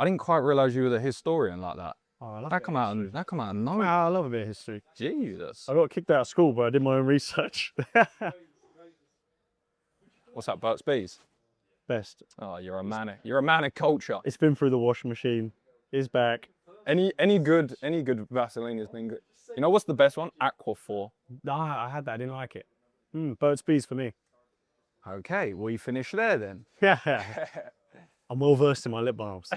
I didn't quite realise you were the historian like that. Oh, I love That come out of nowhere. Wow, I love a bit of history. Jesus. I got kicked out of school, but I did my own research. What's that, Burt's Bees? Best. Oh, you're a man of culture. It's been through the washing machine. It's back. Any good Vaseline has been good. You know what's the best one? Aquaphor. Nah, I had that. I didn't like it. Burt's Bees for me. Okay, we finish there then. Yeah. I'm well versed in my lip balms.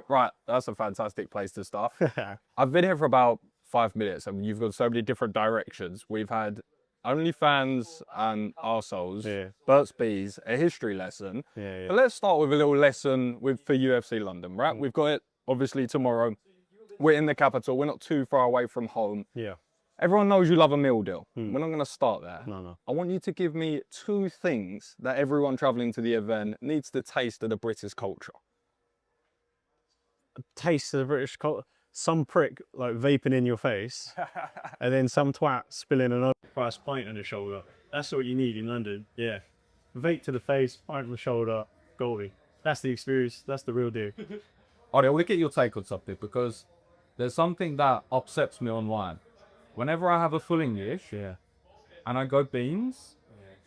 Right, that's a fantastic place to start. I've been here for about 5 minutes and you've got so many different directions. We've had OnlyFans and arseholes, Burt's Bees, a history lesson. But let's start with a little lesson for UFC London, right? We've got it obviously tomorrow. We're in the capital. We're not too far away from home. Yeah. Everyone knows you love a meal deal. We're not going to start there. No. I want you to give me 2 things that everyone travelling to the event needs to taste of the British culture. Taste of the British culture. Some prick like vaping in your face, and then some twat spilling an overpriced pint on the shoulder. That's what you need in London. Yeah. Vape to the face, pint on the shoulder, goalie. That's the experience. That's the real deal. Alright, I want to get your take on something because there's something that upsets me online. Whenever I have a full English, and I go beans,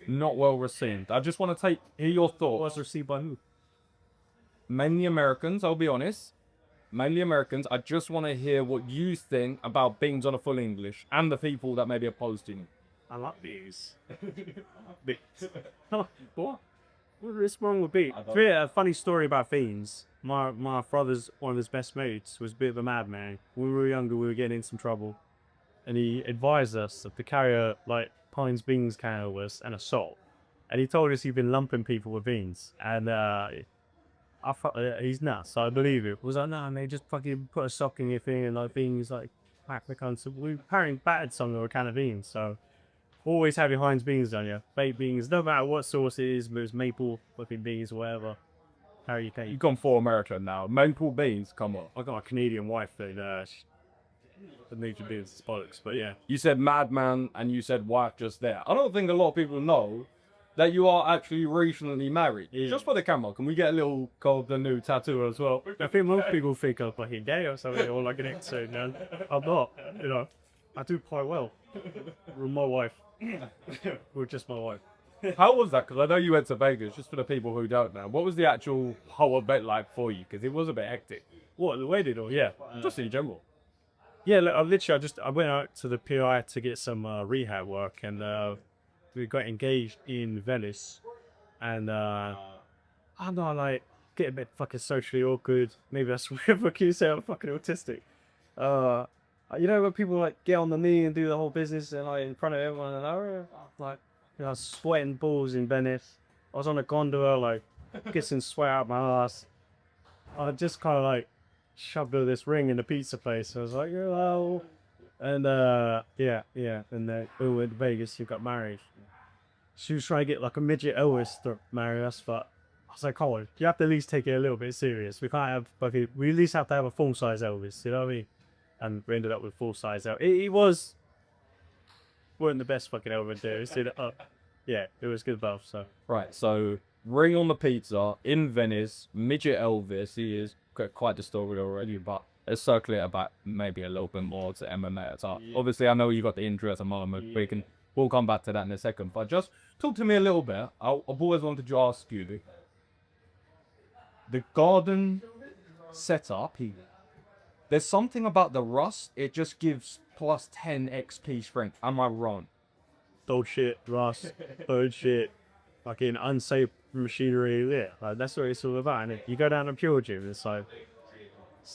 not well received. I just want to hear your thoughts. Was received by who? Mainly Americans, I'll be honest. Mainly Americans. I just want to hear what you think about beans on a full English and the people that may be opposed to you. I like beans. Beans. What? What is wrong with beans? A funny story about beans. My brother's one of his best mates was a bit of a madman. When we were younger, we were getting in some trouble. And he advised us to carry a Pines beans can with us and a salt. And he told us he'd been lumping people with beans. And I thought he's nuts, so I believe it. Was like, no, man, just fucking put a sock in your thing and beans, pack the cunts. We apparently battered some of a can of beans, so always have your Heinz beans on you. Baked beans, no matter what sauce it is, but it's maple, flipping beans, whatever. How you take? You've gone for American now. Maple beans, come on. I got a Canadian wife that the nature beans is bollocks, but yeah. You said madman and you said wife just there. I don't think a lot of people know that you are actually recently married. Yeah. Just for the camera, can we get a little of the new tattoo as well? I think most people think I'm fucking gay or something, or like an episode, man. I'm not, I do quite well. With my wife. With just my wife. How was that? Because I know you went to Vegas, just for the people who don't know. What was the actual whole event like for you? Because it was a bit hectic. What, the wedding or? Yeah. Just in general. Yeah, look, I went out to the PI to get some rehab work, and we got engaged in Venice, and I don't know, get a bit fucking socially awkward. Maybe that's what you say I'm fucking autistic. When people get on the knee and do the whole business and in front of everyone, and I was sweating balls in Venice. I was on a gondola, getting sweat out my ass. I just kind of shoved her this ring in the pizza place. I was like, hello. And and then we went to Vegas, you got married. She was trying to get a Midget Elvis to marry us, but I was like, oh, you have to at least take it a little bit serious. We can't have we at least have to have a full size Elvis, you know what I mean? And we ended up with full size Elvis. Weren't the best fucking Elvis there. It was good both. So right, so ring on the pizza in Venice, Midget Elvis. He is quite the story already, but let's circle it about maybe a little bit more to MMA. So obviously, I know you got the injury at the moment. We'll come back to that in a second. But just talk to me a little bit. I've always wanted to ask you the garden setup. There's something about the rust. It just gives plus 10 XP strength. Am I wrong? dog shit, rust, bird shit, fucking unsafe machinery. Yeah, that's what it's all about. And you go down to Pure Gym, it's not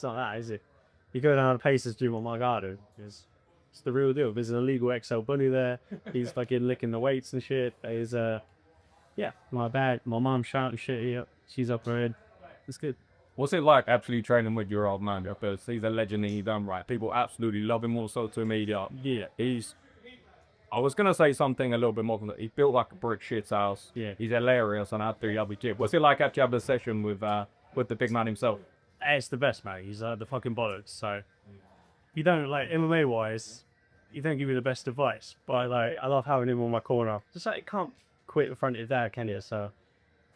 that, is it? You go down to Pacers Gym on my garden, it's the real deal. There's an illegal XL bunny there. He's fucking licking the weights and shit. There's my mom shouting shit here. She's up her head. It's good. What's it like actually training with your old man? Because he's a legend and he done right. People absolutely love him on social media. Yeah. I was going to say something a little bit more. He built like a brick shit house. Yeah. He's hilarious on after the gym. What's it like actually having a session with the big man himself? It's the best, mate. He's the fucking bollocks. So, you don't, MMA wise, you don't give me the best advice. But, I love having him on my corner. Just you can't quit in front of your dad, can you? So,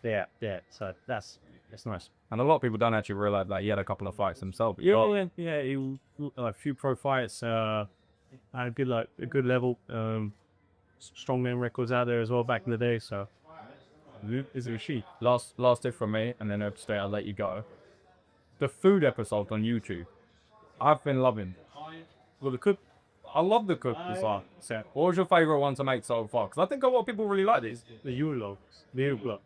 yeah. So, that's It's nice. And a lot of people don't actually realize that he had a couple of fights himself. Yeah, he a few pro fights. Had a good level. Strong name records out there as well back in the day. So, is it a she? Last tip from me, and then upstairs I'll let you go. The food episodes on YouTube, I've been loving. Well, the cook. I love the cook design. What was your favorite one to make so far? Because I think a lot of people really like these. The Yule log.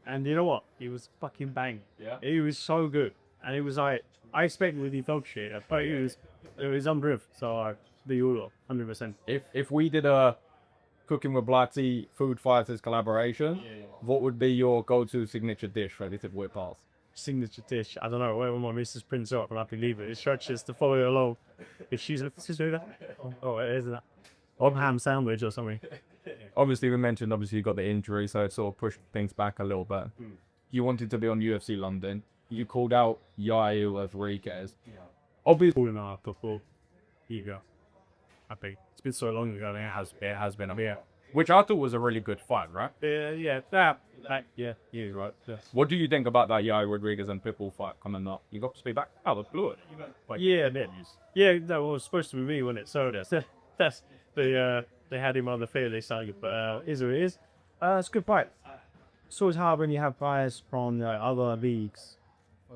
And you know what? He was fucking bang. Yeah. He was so good. And it was like, I expected with the dog shit, but it was unreal. So the Yule log, 100%. If we did a Cooking with Blighty Food Fighters collaboration, what would be your go-to signature dish ready to whip past? Signature dish. I don't know. Wherever my missus prints up, and I can leave it. It stretches to follow it along. If she's do that. Oh, it isn't that. Or ham sandwich or something. Obviously, we mentioned you got the injury, so it sort of pushed things back a little bit. You wanted to be on UFC London. You called out Yair Rodriguez. Obviously, All in our football. Here you go. I think it's been so long ago. It has been. Yeah. which I thought was a really good fight, right? Yeah, you're right. Yeah. What do you think about that Yair Rodriguez and Pitbull fight coming up? You got to speak back. Oh, the blew it. Yeah, that is. Yeah, that was supposed to be me, wasn't it? So that's they had him on the field. They started, but is what it is. It's a good fight. It's always hard when you have fighters from other leagues.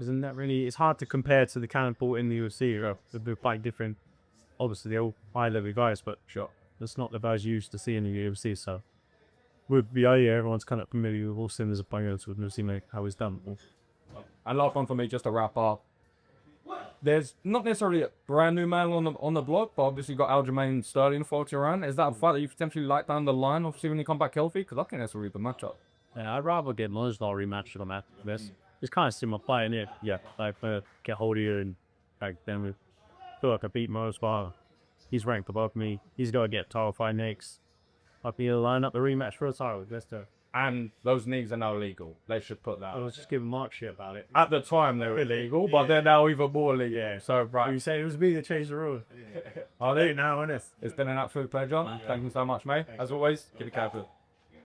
Isn't that really? It's hard to compare to the cannonball in the UFC. They're quite different. Obviously, they're all high-level guys, but Sure. that's not the guys you used to see in the UFC. So with Yair, everyone's kind of familiar with all Sinner's opponents. We've never seen how he's done. And last one for me, just to wrap up. There's not necessarily a brand new man on the block, but obviously you've got Aljamain Sterling floating around. Is that a fight that you potentially like down the line, obviously when you come back healthy? Because I think that's a really good matchup. Yeah, I'd rather get Mosdal rematch than that. It's kind of similar fight, innit? Yeah, like get hold of you and like then we feel like I beat Mosdal. He's ranked above me. He's got to get a title fight next. I'll be line up the rematch for a title. Let's do it. And those knees are now legal. They should put that. I was just giving Mark shit about it. At the time they were illegal, but they're now even more legal. Yeah. So right. You say it was me that changed the rules. I do now, innit? It's been an absolute pleasure. Thank you so much, mate. As always, keep it careful.